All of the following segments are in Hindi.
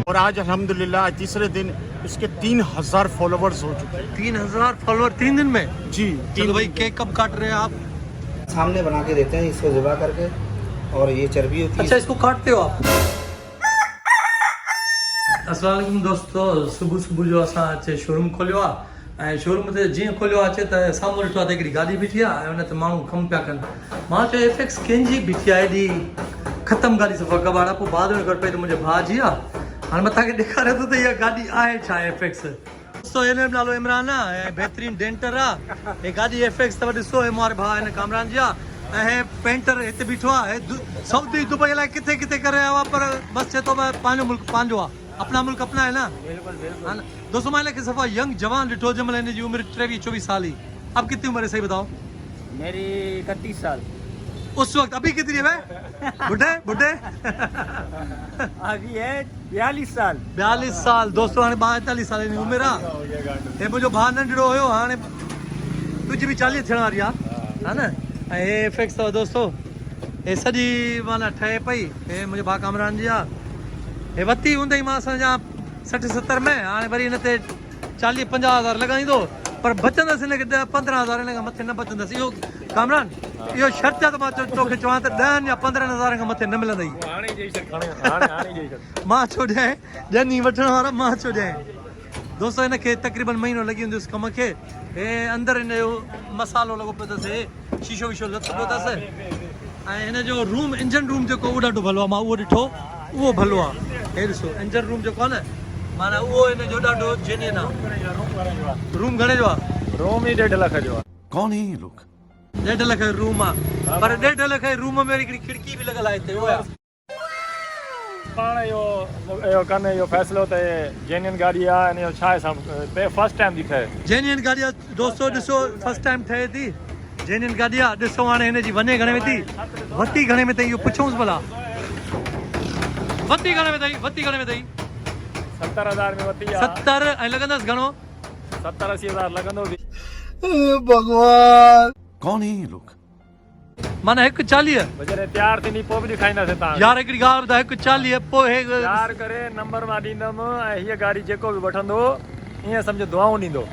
और आज अल्हम्दुलिल्लाह तीसरे दिन इसके 3000 फॉलोवर्स हो चुके हैं। 3000 फॉलोवर 3 दिन में जी। चलो भाई, केक कब काट रहे हैं आप? सामने बना के देते हैं इसको ज़िबा करके, और ये चर्बी होती है। अच्छा, इसको काटते हो आप? अस्सलाम वालेकुम दोस्तों, सुबह सुबह जो असां अचे शोरूम खोलियो आहे ऐं शोरूम ते जीअं खोलियो अचे त साम्हूं ॾिठो आहे त हिकिड़ी गाॾी बीठी आहे ऐं हुन ते माण्हू कमु पिया कनि। मां चयो एफएक्स कंहिंजी बीठी आहे एॾी ख़तमु गाॾी सफ़ा कबाड़ा। पोइ बाद में गॾु पई त मुंहिंजे भाउ जी आहे। हाणे मां तव्हांखे ॾेखारियां थो त इहा गाॾी आहे छा एफएक्स। दोस्तों हिन जो नालो इमरान आहे ऐं बहितरीनु डेंटर आहे। हे गाॾी एफएक्स अथव, ॾिसो हे मुंहिंजो भाउ हिन कामरान जी आहे ऐं हे पेंटर हिते बीठो आहे। सऊदी दुबई अलाए किथे किथे करे आयो आहे, पर बसि चए थो पंहिंजो मुल्क पंहिंजो आहे, अपना मुल्क अपना है ना। बिल्कुल। दोस्तों मैं लेके सफा यंग जवान डिठो जब मैंने जी उम्र 23-24 साल ही। अब कितनी उम्र है सही बताओ? मेरी 31 साल। उस वक्त अभी कितनी है भाई? बुढ़े बुढ़े अभी है 42 साल। 42 साल दोस्तों, हाणे 42 साल जी उम्र आहे। हे मुंहिंजो भाउ नंढड़ो हुयो, हाणे तुंहिंजी बि 40 थियण वारी आहे, हा न। ऐं हे फिक्स अथव दोस्तों, हे सॼी माना ठहे पई। हे मुंहिंजो भाउ कामरान जी आहे। हे वती हूंदई मां असांजा 60-70 में, हाणे वरी हिन ते 40-50 हज़ार लॻाईंदो, पर बचंदसि हिनखे 10-15 हज़ार हिन खां मथे न बचंदसि। इहो कामरान इहो शर्त आहे त मां तोखे चवां त 10 या 15 हज़ार खां मथे न मिलंदई। मां छो ॾियां, ॼनी वठण वारा मां छो ॾियां। दोस्तों हिनखे तक़रीबन महीनो लॻी वेंदुसि कम खे। हे अंदरि हिन जो मसालो लॻो पियो अथसि, हे शीशो वीशो लथो पियो अथसि ऐं हिन जो रूम इंजन रूम जेको उहो ॾाढो भलो आहे। मां उहो ॾिठो, उहो भलो आहे। हे ॾिसो इंजन रूम जेको आहे न, माना उहो हिन जो ॾाढो जेन्युइन आहे। रूम घणे जो आहे? रूम ही 1.5 लाख जो आहे। कौन है ये लोग? 1.5 लख जो रूम आहे, पर 1.5 लख जे रूम में हिकिड़ी खिड़की बि लॻल आहे हिते। उहो आहे पाण इहो कनि इहो फ़ैसिलो त जेन्युइन गाॾी आहे ऐं इहो छा आहे फर्स्ट टाइम थी ठहे। जेन्युइन गाॾी आहे दोस्तों, ॾिसो फर्स्ट टाइम ठहे थी जेन्युइन गाॾी आहे। ॾिसो हाणे हिन जी वञे घणे में थी, वती घणे में अथई इहो पुछूंसि भला। वती घणे में अथई? वती घणे में अथई? 70,000 में वती आहे। 70 ऐं लॻंदसि घणो? 70-80 हज़ार लॻंदो बि। भगवान, कौन है ये लोग? माना 140 जॾहिं तयारु थींदी पोइ बि ॾेखारींदासीं तव्हां। यार हिकिड़ी ॻाल्हि ॿुधाए, 140 पोइ हे तयारु करे नंबर मां ॾींदुमि ऐं हीअ गाॾी जेको बि वठंदो ईअं सम्झो दुआऊं ॾींदो।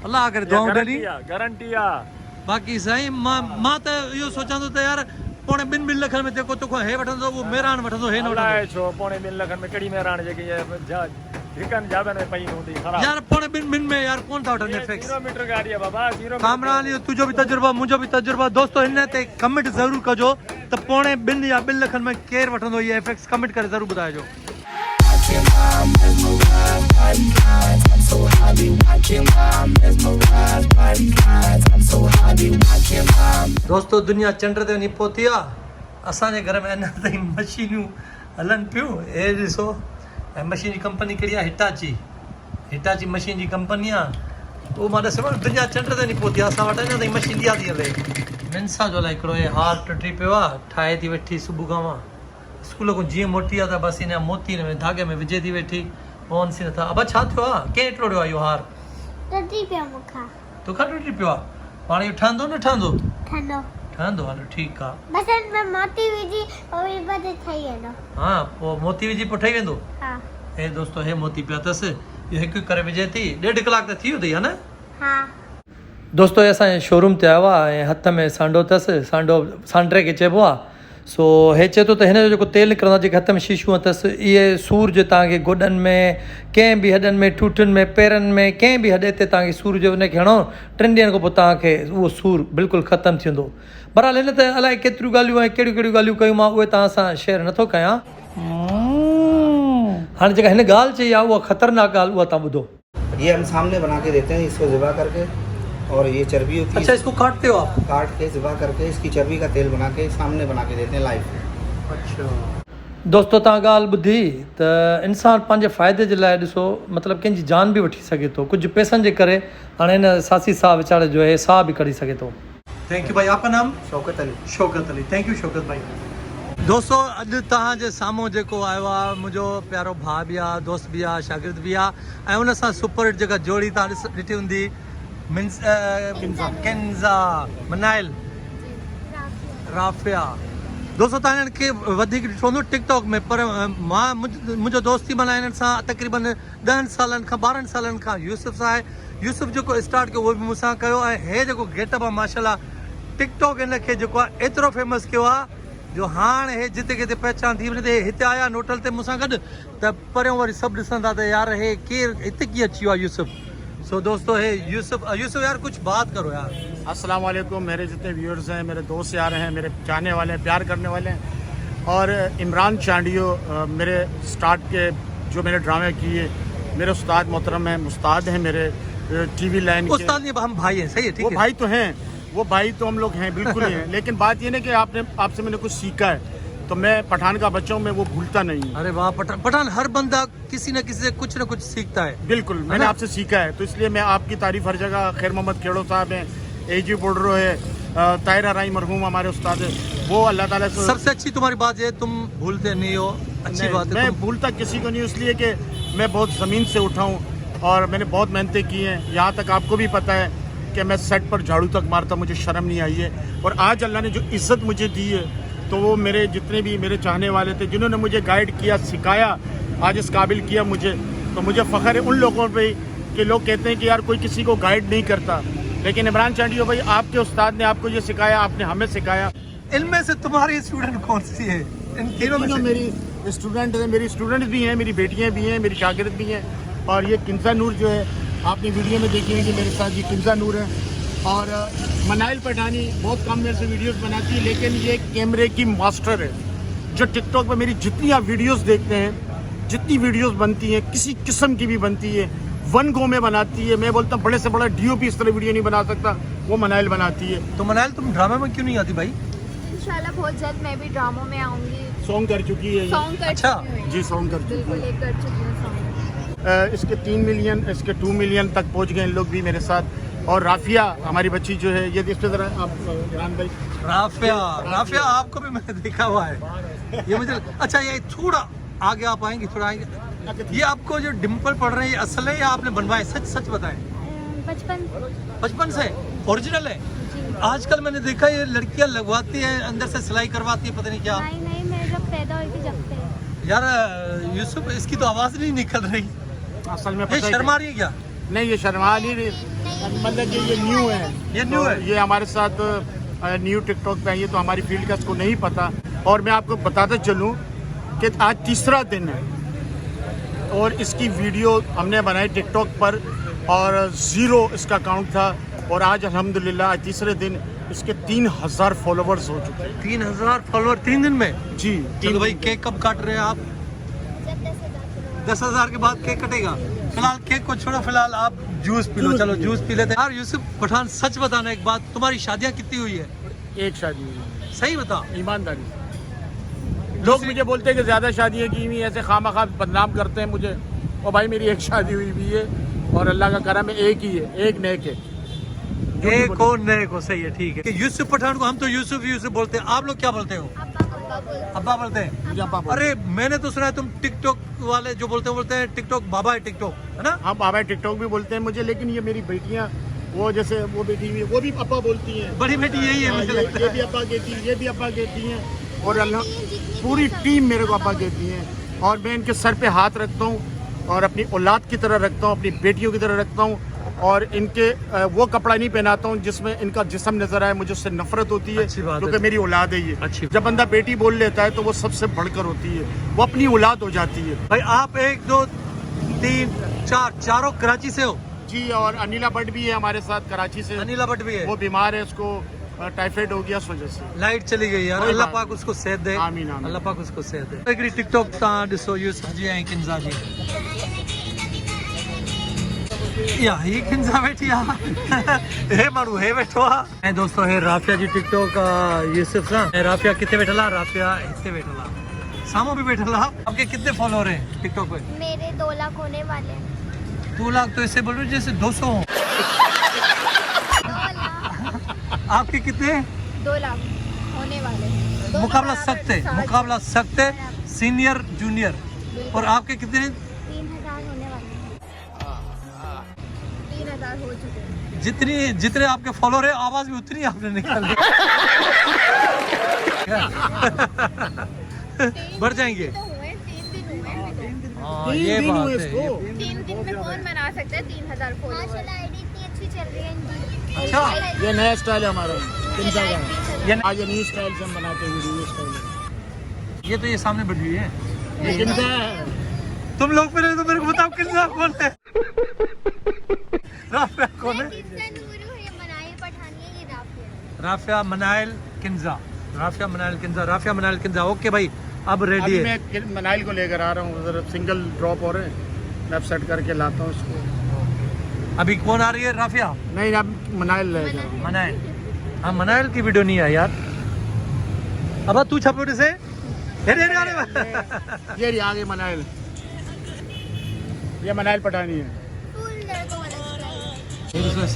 अलाह करे दुआऊं ॾिनी। गारंटी आहे। बाक़ी साईं मां त इहो सोचां थो त यार 2.5 लखनि में जेको तोखां हे वठंदो उहो मेरान वठंदो, हे न अलाए वठंदो। छो 2.5 लखनि में कहिड़ी मेरान जेकी धिकनि जाबनि में पई हूंदी ख़राब। यार 2.5 में यार कोन था वठनि एफएक्स। 0 मीटर गाॾी आहे बाबा, 0 कामरान इहो तुंहिंजो बि तजुर्बा, मुंहिंजो बि तजुर्बा। दोस्तों हिन ते कमेंट ज़रूरु कजो त 2.5 या 2 लखनि में केरु वठंदो इहा एफएक्स। कमेंट करे ज़रूरु ॿुधाइजो। दोस्तों दुनिया चंड ते वञी पहुती आहे। असांजे घर में अञा ताईं मशीनियूं हलनि पियूं। हे ॾिसो, ऐं मशीन जी कंपनी कहिड़ी आहे? हिटाची मशीन जी कंपनी आहे। उहो मां ॾिसो दुनिया चंड ते वञी पहुती आहे। असां वटि अञा ताईं मशीन इहा थी हले। मिंसा जो लाइ हिकिड़ो हार टुटी पियो आहे, ठाहे थी वेठी सुबुह खां। मां स्कूल खां जीअं मोटी आहे त बसि हिन मोती हिन में धागे में विझे थी वेठी। ओन सी नथा। अब छा थियो आहे? कंहिं टोड़ियो आहे इहो हार? टुटी पियो मूंखां। तोखां टुटी पियो आहे? पाण इहो ठहंदो न ठहंदो? ठंडो ठहंदो। हलो ठीकु आहे। बस में मोती विझी और बदे ठही वेंदो। हा, पोइ मोती विझी पोइ ठही वेंदो। हा। हे दोस्तों हे मोती पिया अथसि। इहो हिकु करे विझे थी। 1.5 कलाक त थी वियो अथई, हा न? हा। दोस्तों हे असांजे शोरूम ते आयो आहे ऐं हथ में सांडो अथसि। सांड्रे खे चइबो आहे। सो हे चए थो त हिन जो जेको तेल निकिरंदो आहे, जेके हथ में शीशूं अथसि, इहे सूर जो तव्हांखे गोॾनि में, कंहिं बि हॾनि में, ठूठुनि में, पेरनि में, कंहिं बि हॾे ते तव्हांखे सूर जो उनखे हणो, 3 ॾींहंनि खां पोइ तव्हांखे उहो सूर बिल्कुलु ख़तमु थी वेंदो। बहरहाल हिन ते अलाए केतिरियूं ॻाल्हियूं ऐं कहिड़ियूं कहिड़ियूं ॻाल्हियूं कयूं, मां उहे तव्हां सां शेयर नथो कयां। हाणे जेका हिन ॻाल्हि चई आहे उहा ख़तरनाक ॻाल्हि, उहा तव्हां ॿुधो। ये हम सामने बना के देते हैं इसको ज़िबा करके, और ये चर्बी होती है। अच्छा, इसको काटते हो आप? काट के ज़िबा करके इसकी चर्बी का तेल बना के सामने बना के देते हैं लाइव। अच्छा दोस्तों, तव्हां ॻाल्हि ॿुधी त इंसानु पंहिंजे फ़ाइदे जे लाइ ॾिसो मतिलबु कंहिंजी जान बि वठी सघे थो। कुझु पैसनि जे करे हाणे हिन सासी साहु वीचारे जो है साह बि कढी सघे थो। थैंक यू भाई। आपका नाम? शौकत अली। शौकत अली। थैंक यू शौकत भाई। दोस्तों अॼु तव्हांजे साम्हूं जेको आयो आहे मुंहिंजो प्यारो भाउ बि आहे, दोस्त बि आहे, शागिर्द बि आहे, ऐं हुन सां सुपर हिट जेका जोड़ी तव्हां ॾिठी हूंदी, केंज़ा मनाइल राफिया। दोस्तों तव्हां खे वधीक ॾिठो हूंदो टिकटॉक में, पर मां मुंहिंजो दोस्ती माना हिननि सां तक़रीबन 10 सालनि खां 12 सालनि खां यूसुफ सां आहे। यूसुफ जेको स्टार्ट कयो उहो बि मूंसां कयो, ऐं हे जेको गेटअप आहे माशाल्लाह टिकटॉक हिन खे जेको आहे एतिरो फेमस कयो आहे जो हाणे हे जिते किथे पहचान थी वञे। हिते आया होटल ते मूंसां गॾु त परियों वरी सभु ॾिसंदा त यार हे केरु हिते कीअं अची वियो आहे यूसुफ। सो दोस्तों हे यूसुफ यार कुछ बात करो यार। अस्सलाम वालेकुम, मेरे जितने व्यूअर्स हैं, मेरे दोस्त यार हैं, मेरे चाहने वाले हैं, प्यार करने वाले हैं। और इमरान चांडियो मेरे स्टार्ट के जो मैंने ड्रामे किए, मेरे उस्ताद मोहतरम हैं, मुस्ताद हैं मेरे टीवी लाइन के। उस्ताद नहीं, हम भाई हैं, सही है, ठीक वो है। भाई तो हैं, वो भाई तो हम लोग हैं, बिल्कुल ही हैं। लेकिन बात ये ना कि आपसे मैंने कुछ सीखा है, तो मैं पठान का बच्चा हूँ, मैं वो भूलता नहीं हूँ। अरे वाह, पठान हर बंदा किसी न किसी से कुछ न कुछ सीखता है। बिल्कुल, मैंने आपसे सीखा है, तो इसलिए मैं आपकी तारीफ हर जगह। खैर मोहम्मद खेड़ो साहब हैं, एजी बोडरो है, ताहिरा राई मरहूम हमारे उस्ताद है, वो अल्लाह ताला से। सबसे अच्छी तुम्हारी बात है तुम भूलते नहीं हो, अच्छी बात है। मैं भूलता किसी को नहीं, इसलिए कि मैं बहुत ज़मीन से उठा हूँ और मैंने बहुत मेहनतें की हैं। यहाँ तक आपको भी पता है कि मैं सेट पर झाड़ू तक मारता, मुझे शर्म नहीं आई है। और आज अल्लाह ने जो इज़्ज़त मुझे दी है, तो वो मेरे जितने भी मेरे चाहने वाले थे, जिन्होंने मुझे गाइड किया, सिखाया, आज इस काबिल किया मुझे, तो मुझे फ़ख्र है उन लोगों पे कि लोग कहते हैं कि यार कोई किसी को गाइड नहीं करता, लेकिन इमरान चांडियो भाई आपके उस्ताद ने आपको ये सिखाया, आपने हमें सिखाया। इनमें से तुम्हारी स्टूडेंट कौन सी है? इन तीनों में से? मेरी स्टूडेंट है, मेरी स्टूडेंट भी हैं, मेरी बेटियाँ भी हैं, मेरी शागिर्द भी हैं। और ये किंजा नूर जो है, आपने वीडियो में देखी है कि मेरे साथ ये किंजा नूर है। और मनाइल पठानी बहुत कम मेरे से वीडियोस बनाती है, लेकिन ये कैमरे की मास्टर है। जो टिकटॉक पे मेरी जितनी आप वीडियोस देखते हैं, जितनी वीडियोस बनती हैं, किसी किस्म की भी बनती है, वन गो में बनाती है। मैं बोलता हूँ बड़े से बड़ा डीओपी इस तरह वीडियो नहीं बना सकता, वो मनाइल बनाती है। तो मनाइल तुम ड्रामा में क्यों नहीं आती भाई? इंशाल्लाह बहुत जल्द मैं भी ड्रामों में आऊंगी। सॉन्ग कर चुकी है ये। सॉन्ग कर अच्छा। चुकी हूँ। जी सॉन्ग कर चुकी बिल्कुल है। एक कर चुकी हूँ सॉन्ग। इसके 3 मिलियन, इसके 2 मिलियन तक पहुँच गए इन लोग भी मेरे साथ। और राफिया हमारी बच्ची जो है, ये देखते जरा आप इमरान भाई। राफिया आपको भी मैंने देखा हुआ है, ये मुझे अच्छा। ये थोड़ा आगे आप आएंगे, थोड़ा आएंगे। ये आपको जो डिम्पल पड़ रहे हैं, ये असल है या आपने बनवाए? सच बताएं। बचपन से ओरिजिनल है? आजकल मैंने देखा ये लड़कियां लगवाती हैं, अंदर से सिलाई करवाती है, पता नहीं क्या। नहीं, मैं जब पैदा हुई थी जब से। यार यूसुफ, इसकी तो आवाज नहीं निकल रही। असल में ये शर्मा रही है क्या? नहीं, ये शर्मा नहीं, मतलब ये न्यू है। ये न्यू है? ये हमारे साथ न्यू टिकटॉक पे आई है, तो हमारी फील्ड का इसको नहीं पता। और मैं आपको बताता चलूँ कि आज तीसरा दिन है और इसकी वीडियो हमने बनाई टिकटॉक पर, और 0 इसका अकाउंट था। और आज अल्हम्दुलिल्लाह आज तीसरे दिन इसके 3000 फॉलोवर्स हो चुके हैं। 3000 फॉलोवर 3 दिन में? जी। चलो भाई, केक कब काट रहे हैं आप? 10,000 के बाद केक कटेगा। फिलहाल केक को छोड़ो, फिलहाल आप जूस पी लो। चलो जूस पी लेते हैं। यार यूसुफ पठान, सच बताना एक बात, तुम्हारी शादियां कितनी हुई है? एक शादी हुई है। सही बता, ईमानदारी से। लोग मुझे बोलते हैं कि ज़्यादा शादियाँ की हुई, ऐसे खामखा बदनाम करते हैं मुझे। और भाई मेरी एक शादी हुई भी है, और अल्लाह का करम है एक ही है, एक नेक है। एक और नए को, सही है, ठीक है। यूसुफ पठान को हम तो यूसुफ बोलते हैं, आप लोग क्या बोलते हो? अब्बा बोलते हैं। मुझे अब्बा बोलते अरे मैंने तो सुना है तुम टिकटॉक वाले जो बोलते हैं टिकटॉक बाबा है, टिकटॉक है ना? हाँ, बाबा टिकटॉक भी बोलते हैं मुझे, लेकिन ये मेरी बेटियाँ, वो जैसे वो बेटी हुई है, वो भी अब्बा बोलती हैं। बड़ी बेटी यही है मुझे लगता ये है। भी अब्बा कहती है, ये भी अब्बा कहती हैं, और अल्लाह पूरी टीम मेरे को अब्बा कहती हैं। और मैं इनके सर पे हाथ रखता हूँ और अपनी औलाद की तरह रखता हूँ, अपनी बेटियों की तरह रखता हूँ। और इनके वो कपड़ा नहीं पहनाता हूँ जिसमें इनका जिस्म नजर आए, मुझे उससे नफरत होती है, अच्छी बात क्योंकि है। मेरी औलाद है ये। अच्छी। जब बंदा बेटी बोल लेता है तो वो सबसे बढ़कर होती है, वो अपनी औलाद हो जाती है। भाई आप 1 2 3 4 चारों कराची से हो? जी। और अनिला भट्ट भी है हमारे साथ, कराची से। अनिला भट्ट भी है? वो बीमार है, उसको टाइफाइड हो गया इस वजह से। लाइट चली गई यार, कोई अल्लाह बात पाक उसको सेहत दे। आमीन, आमीन। अल्लाह पाक उसको सेहत दे। हिकिड़ी टिकटॉक तव्हां ॾिसो, यूसुफ जी ऐं किंजा जी। या ही किंजा वेठी आहे, हे माण्हू हे वेठो आहे। ऐं दोस्तों हे राफिया जी टिकटॉक यूसुफ सां। ऐं राफिया किथे वेठल आहे? राफिया हिते वेठल आहे, साम्हूं भी वेठल आहे। आपके कितने फॉलोअर हैं टिकटॉक पे? मेरे 2 लाख होने वाले हैं। 2 लाख तो इससे बोल रहे हो जैसे 200 हो। 2 लाख। आपके कितने? 2 लाख होने वाले। मुकाबला सख्त है, सीनियर जूनियर। और आपके कितने? 3000 होने वाले हैं। 3000 हो चुके हैं। जितने आपके फॉलोअर है, आवाज भी उतनी आपने निकाली। बढ़ जाएंगे। तो हुए 3 दिन हुए हैं अभी तो। हाँ ये बात है। 3 दिन में कौन बना सकता है 3000 फॉलोअर? माशाल्लाह आईडी इतनी अच्छी चल रही है इनकी। अच्छा ये नया स्टाइल है हमारा किंजा का। ये आज ये न्यू स्टाइल से हम बनाते हैं वीडियो स्टाइल। ये तो ये सामने बैठी हुई है। ये किंजा है। तुम लोग पहले तो मेरे को बताओ किंजा कौन है? राफिया कौन है? किंजा नूरू है, ये मनाइल पठानी है, ये राफिया। राफिया मनाइल किंजा। राफिया मनाइल किंजा। राफिया मनाइल किंजा। ओके भाई अब रेडी अभी है। मैं मनाइल को लेकर आ रहा हूँ उधर सिंगल ड्रॉप हो रहे हैं। मैं अब सेट करके लाता हूँ इसको। अभी कौन आ रही है? राफिया नहीं अब मनाइल रहेगा। मनाइल। हाँ मनाइल की वीडियो नहीं है यार। अब तू छपोटे से अरे ये रही आगे मनाइल। ये मनाइल पठानी है। फुल लड़कों वाला स्टाइल।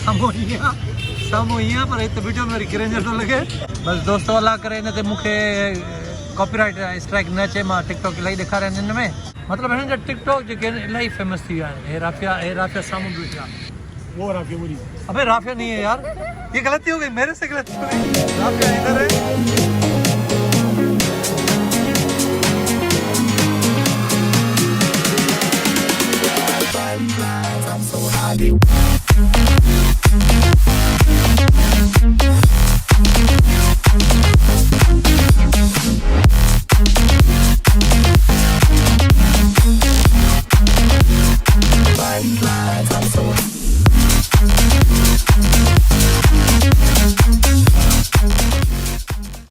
सामूहिया पर एक वीडियो में रिक्रेंजर तो लगे बस दोस्तों अल्लाह करे न ते मुखे कॉपीराइट स्ट्राइक न चे मां टिकटॉक इलाही ॾेखारिया आहिनि हिन में मतलब हिननि जा टिकटॉक जेके आहिनि इलाही फेमस थी विया आहिनि। हे राफिया साम्हूं बीठी आहे। वो राफी मुरी। अबे राफिया नहीं है यार, ये गलती हो गई मेरे से, गलती हो गई। राफिया इधर है।